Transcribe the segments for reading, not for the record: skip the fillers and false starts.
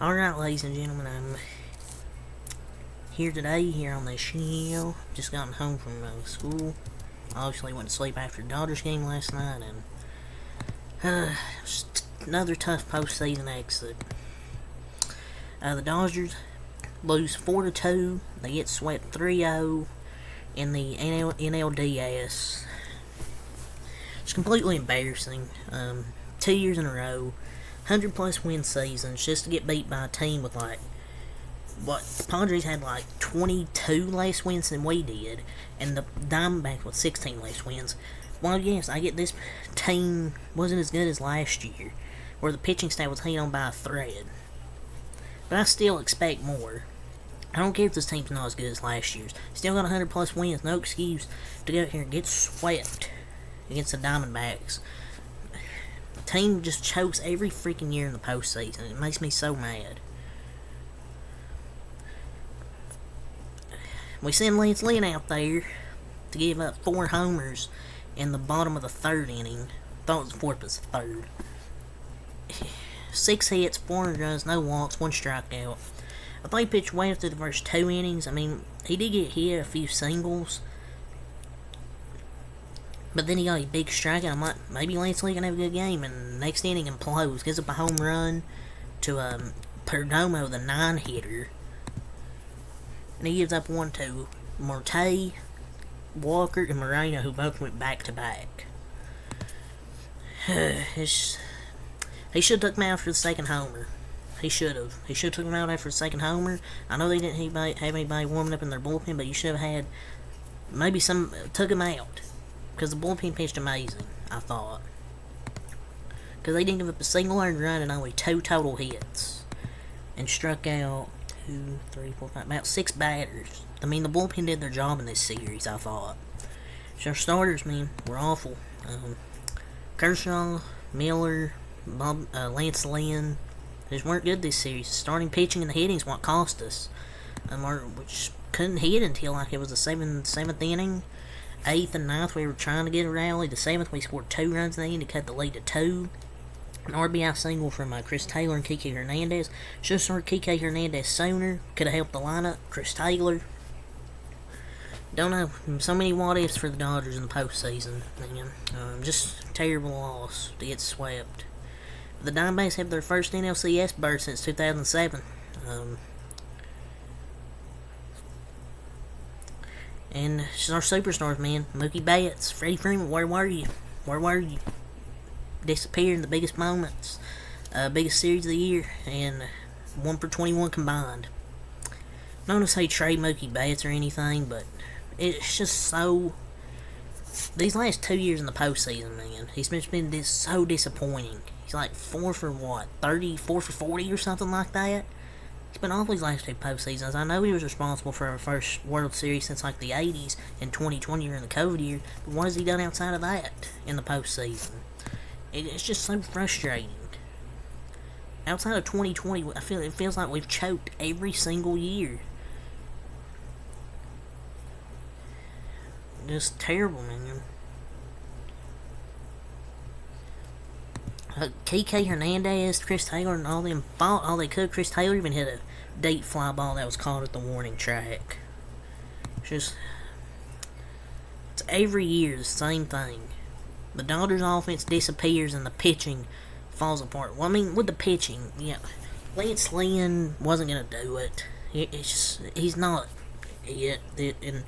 Alright, ladies and gentlemen, I'm here today, here on the show. Just gotten home from school. Obviously went to sleep after the Dodgers game last night, and just another tough postseason exit. The Dodgers lose 4-2. They get swept 3-0 in the Nlds. It's completely embarrassing. 2 years in a row, 100 plus win seasons, just to get beat by a team with the Padres had 22 less wins than we did, and the Diamondbacks with 16 less wins. Well, yes, I get this team wasn't as good as last year, where the pitching staff was hanging on by a thread. But I still expect more. I don't care if this team's not as good as last year's. Still got 100 plus wins, no excuse to go out here and get swept against the Diamondbacks. The team just chokes every freaking year in the postseason. It makes me so mad. We send Lance Lynn out there to give up 4 homers in the bottom of the 3rd inning. Thought it was the 4th, but it's the 3rd. 6 hits, 4 runs, no walks, 1 strikeout. I thought he pitched well through the first 2 innings. I mean, he did get hit a few singles, but then he got a big strikeout. I'm like, maybe Lance Lynn can have a good game, and next inning implodes. Gives up a home run to Perdomo, the 9-hitter. And he gives up 1 to Marte, Walker, and Moreno, who both went back-to-back. He should have took him out for the 2nd homer. He should have. He should have took him out after the 2nd homer. I know they didn't have anybody warming up in their bullpen, but you should have had maybe took him out. Because the bullpen pitched amazing, I thought. Because they didn't give up a single earned run and only 2 total hits. And struck out 2, 3, 4, 5, about 6 batters. I mean, the bullpen did their job in this series, I thought. So our starters, man, were awful. Kershaw, Miller, Lance Lynn, just weren't good this series. The starting pitching and the hitting is what cost us. Which couldn't hit until it was the 7th inning. 8th and 9th, we were trying to get a rally. The 7th, we scored 2 runs in the inning to cut the lead to 2. An RBI single from Chris Taylor and Kike Hernandez. Should have started Kike Hernandez sooner. Could have helped the lineup. Chris Taylor. Don't know. So many what-ifs for the Dodgers in the postseason, man. Just terrible loss to get swept. The Diamondbacks have their first NLCS berth since 2007. And it's our superstars, man. Mookie Betts, Freddie Freeman, where were you? Where were you? Disappeared in the biggest moments, biggest series of the year, and 1 for 21 combined. Not to say trade Mookie Betts or anything, but it's just so. These last 2 years in the postseason, man, he's been so disappointing. He's 4 for what, 30, 4 for 40 or something like that. He's been awful these last 2 postseasons. I know he was responsible for our first World Series since the 80s and 2020 during the COVID year, but what has he done outside of that in the postseason? It's just so frustrating. Outside of 2020, it feels like we've choked every single year. Just terrible, man. Kike Hernandez, Chris Taylor, and all them fought all they could. Chris Taylor even hit a deep fly ball that was caught at the warning track. It's every year the same thing. The Dodgers' offense disappears and the pitching falls apart. Well, I mean, with the pitching, yeah, Lance Lynn wasn't going to do it. He's not yet. In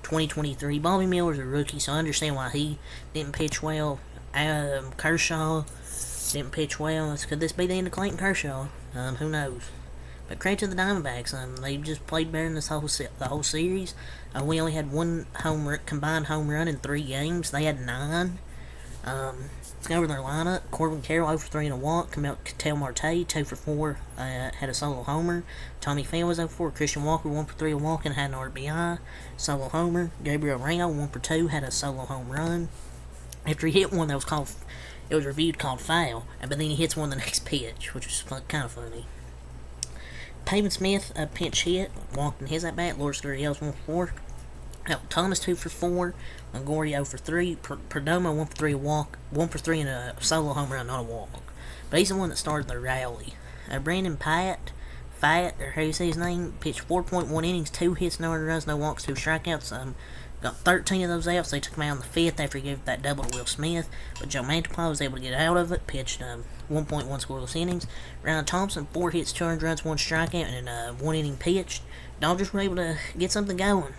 2023, Bobby Miller's a rookie, so I understand why he didn't pitch well. Kershaw didn't pitch well. Could this be the end of Clayton Kershaw? Who knows? But credit to the Diamondbacks. They just played better in the whole series. We only had 1 combined home run in 3 games. They had 9. Let's go over their lineup. Corbin Carroll 0 for 3 and a walk. Ketel Marte 2 for 4. Had a solo homer. Tommy Pham was 0 for 4. Christian Walker 1 for 3 and a walk and had an RBI. Solo homer. Gabriel Reno 1 for 2. Had a solo home run. After he hit one that was it was reviewed called foul, but then he hits one the next pitch, which was kind of funny. Pavin Smith, a pinch hit, walked in his at bat. Lourdes Gurriel's 1 for 4. Thomas 2 for 4. Longoria 0 for 3. Perdomo 1 for 3 a walk. 1 for 3 and a solo home run, not a walk. but he's the one that started the rally. Brandon Fat, or how you say his name, pitched 4.1 innings, 2 hits, no earned runs, no walks, 2 strikeouts. Got 13 of those outs. They took him out in the 5th after he gave that double to Will Smith, but Joe Mantiply was able to get out of it, pitched 1.1 scoreless innings. Ryan Thompson, 4 hits, 2 earned runs, 1 strikeout, and 1 inning pitched. Dodgers were able to get something going.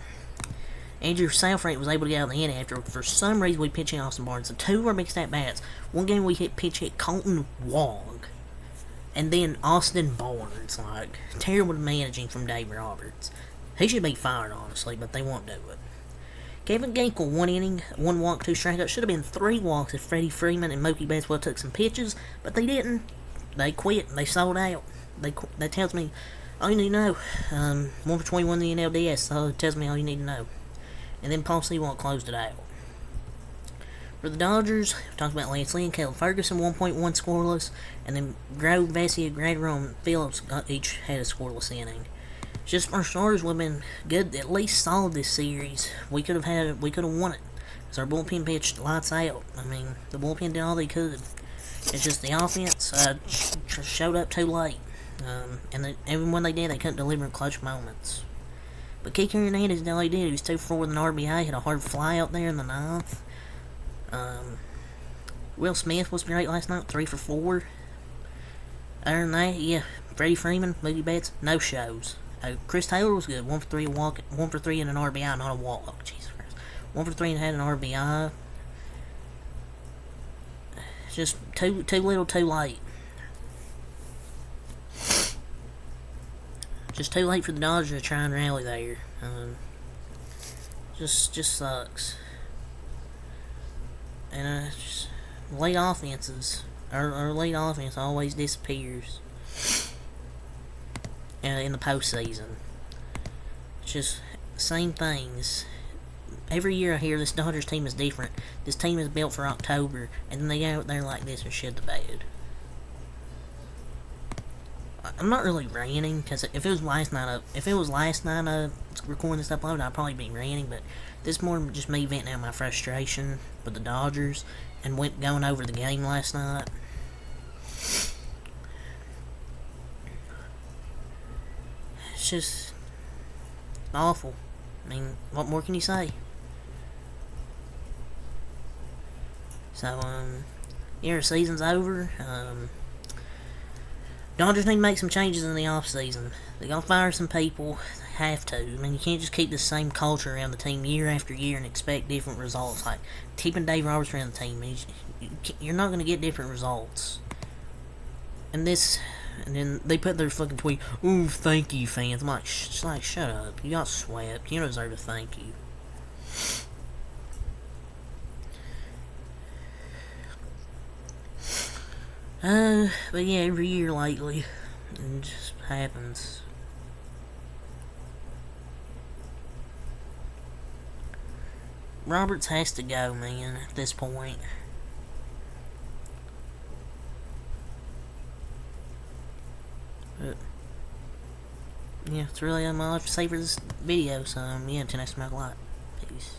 Andrew Southrank was able to get out of the inning after, for some reason, we pitched Austin Barnes. So 2 of our biggest at-bats. One game we pitch hit Colton Wong. And then Austin Barnes, like, terrible managing from Dave Roberts. He should be fired, honestly, but they won't do it. Kevin Ginkel, 1 inning, 1 walk, 2 strikeouts. Should have been 3 walks if Freddie Freeman and Mookie Betts would have took some pitches, but they didn't. They quit. They sold out. That tells me all you need to know. 1 for 21 in the Nlds, so it tells me all you need to know. And then Paul Sewald closed it out. For the Dodgers, we talked about Lance Lynn, Caleb Ferguson, 1.1 scoreless, and then Grove, Vesia, Gradero, and Phillips each had a scoreless inning. Just our starters would have been good, at least solid this series. We could have won it. Because our bullpen pitched lights out. I mean, the bullpen did all they could. It's just the offense showed up too late. And even when they did, they couldn't deliver in clutch moments. But Kike Hernandez did all he did. He was 2 for 4 with an RBI, had a hard fly out there in the 9th. Will Smith was great last night, 3 for 4. Other than that, yeah, Freddie Freeman, Mookie Betts, no shows. Chris Taylor was good, 1 for 3 1 for 3 and an RBI, not a walk. Jesus Christ, 1 for 3 and had an RBI. Just too little, too late. Just too late for the Dodgers to try and rally there. Just sucks. And just late offenses. Our late offense always disappears in the postseason. It's just same things. Every year I hear this Dodgers team is different. This team is built for October, and then they go out there like this and shit the bed. I'm not really ranting, because if it was last night recording this upload, I'd probably be ranting, but this is more just me venting out my frustration with the Dodgers and going over the game last night. It's just awful. I mean, what more can you say? So, yeah, our season's over. Dodgers need to make some changes in the off-season. They gotta fire some people. They have to. I mean, you can't just keep the same culture around the team year after year and expect different results. Like, keeping Dave Roberts around the team, you're not gonna get different results. And then they put their fucking tweet, "Ooh, thank you, fans." I'm like, shut up. You got swept. You don't deserve a thank you. But yeah, every year lately, it just happens. Roberts has to go, man, at this point. But, yeah, it's really all I have to say for this video, so, yeah, until next time, Peace.